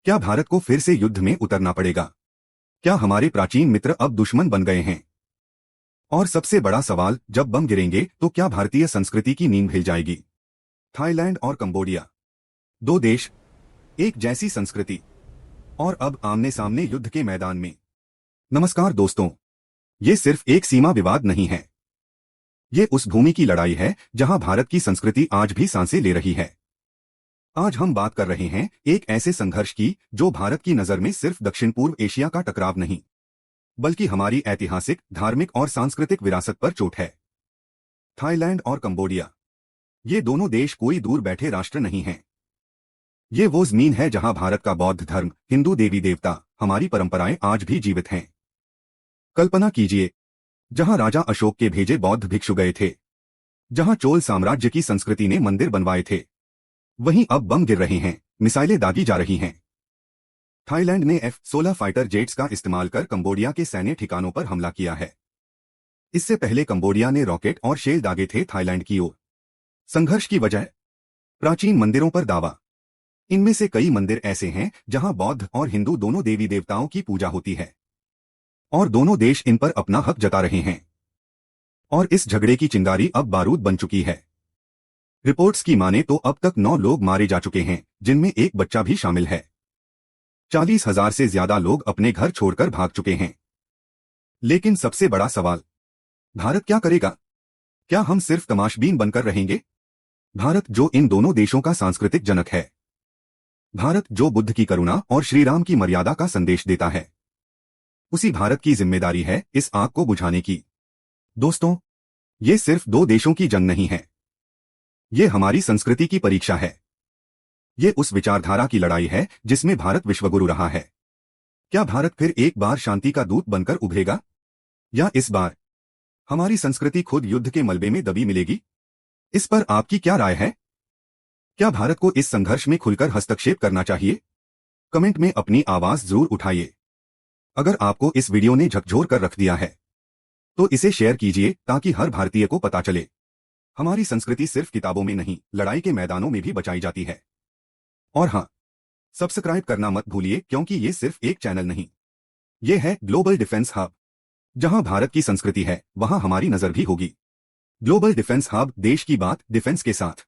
क्या भारत को फिर से युद्ध में उतरना पड़ेगा? क्या हमारे प्राचीन मित्र अब दुश्मन बन गए हैं? और सबसे बड़ा सवाल, जब बम गिरेंगे तो क्या भारतीय संस्कृति की नींव हिल जाएगी? थाईलैंड और कंबोडिया, दो देश, एक जैसी संस्कृति, और अब आमने सामने युद्ध के मैदान में। नमस्कार दोस्तों, ये सिर्फ एक सीमा विवाद नहीं है। ये उस भूमि की लड़ाई है जहां भारत की संस्कृति आज भी सांसें ले रही है। आज हम बात कर रहे हैं एक ऐसे संघर्ष की जो भारत की नजर में सिर्फ दक्षिण पूर्व एशिया का टकराव नहीं, बल्कि हमारी ऐतिहासिक, धार्मिक और सांस्कृतिक विरासत पर चोट है। थाईलैंड और कंबोडिया, ये दोनों देश कोई दूर बैठे राष्ट्र नहीं हैं। ये वो जमीन है जहां भारत का बौद्ध धर्म, हिंदू देवी देवता, हमारी परंपराएं आज भी जीवित हैं। कल्पना कीजिए, जहां राजा अशोक के भेजे बौद्ध भिक्षु गए थे, जहां चोल साम्राज्य की संस्कृति ने मंदिर बनवाए थे, वहीं अब बम गिर रहे हैं, मिसाइलें दागी जा रही हैं। थाईलैंड ने F-16 फाइटर जेट्स का इस्तेमाल कर कंबोडिया के सैन्य ठिकानों पर हमला किया है। इससे पहले कंबोडिया ने रॉकेट और शेल दागे थे थाईलैंड की ओर। संघर्ष की वजह, प्राचीन मंदिरों पर दावा। इनमें से कई मंदिर ऐसे हैं जहां बौद्ध और हिंदू दोनों देवी देवताओं की पूजा होती है, और दोनों देश इन पर अपना हक जता रहे हैं। और इस झगड़े की चिंगारी अब बारूद बन चुकी है। रिपोर्ट्स की माने तो अब तक 9 लोग मारे जा चुके हैं, जिनमें एक बच्चा भी शामिल है। 40,000 से ज्यादा लोग अपने घर छोड़कर भाग चुके हैं। लेकिन सबसे बड़ा सवाल, भारत क्या करेगा? क्या हम सिर्फ तमाशबीन बनकर रहेंगे? भारत जो इन दोनों देशों का सांस्कृतिक जनक है, भारत जो बुद्ध की करुणा और श्री राम की मर्यादा का संदेश देता है, उसी भारत की जिम्मेदारी है इस आग को बुझाने की। दोस्तों, ये सिर्फ दो देशों की जंग नहीं है, ये हमारी संस्कृति की परीक्षा है। ये उस विचारधारा की लड़ाई है जिसमें भारत विश्वगुरु रहा है। क्या भारत फिर एक बार शांति का दूत बनकर उभरेगा, या इस बार हमारी संस्कृति खुद युद्ध के मलबे में दबी मिलेगी? इस पर आपकी क्या राय है? क्या भारत को इस संघर्ष में खुलकर हस्तक्षेप करना चाहिए? कमेंट में अपनी आवाज जरूर उठाइए। अगर आपको इस वीडियो ने झकझोर कर रख दिया है तो इसे शेयर कीजिए ताकि हर भारतीय को पता चले, हमारी संस्कृति सिर्फ किताबों में नहीं, लड़ाई के मैदानों में भी बचाई जाती है। और हाँ, सब्सक्राइब करना मत भूलिए, क्योंकि ये सिर्फ एक चैनल नहीं, ये है ग्लोबल डिफेंस हब। जहां भारत की संस्कृति है, वहां हमारी नजर भी होगी। ग्लोबल डिफेंस हब, देश की बात डिफेंस के साथ।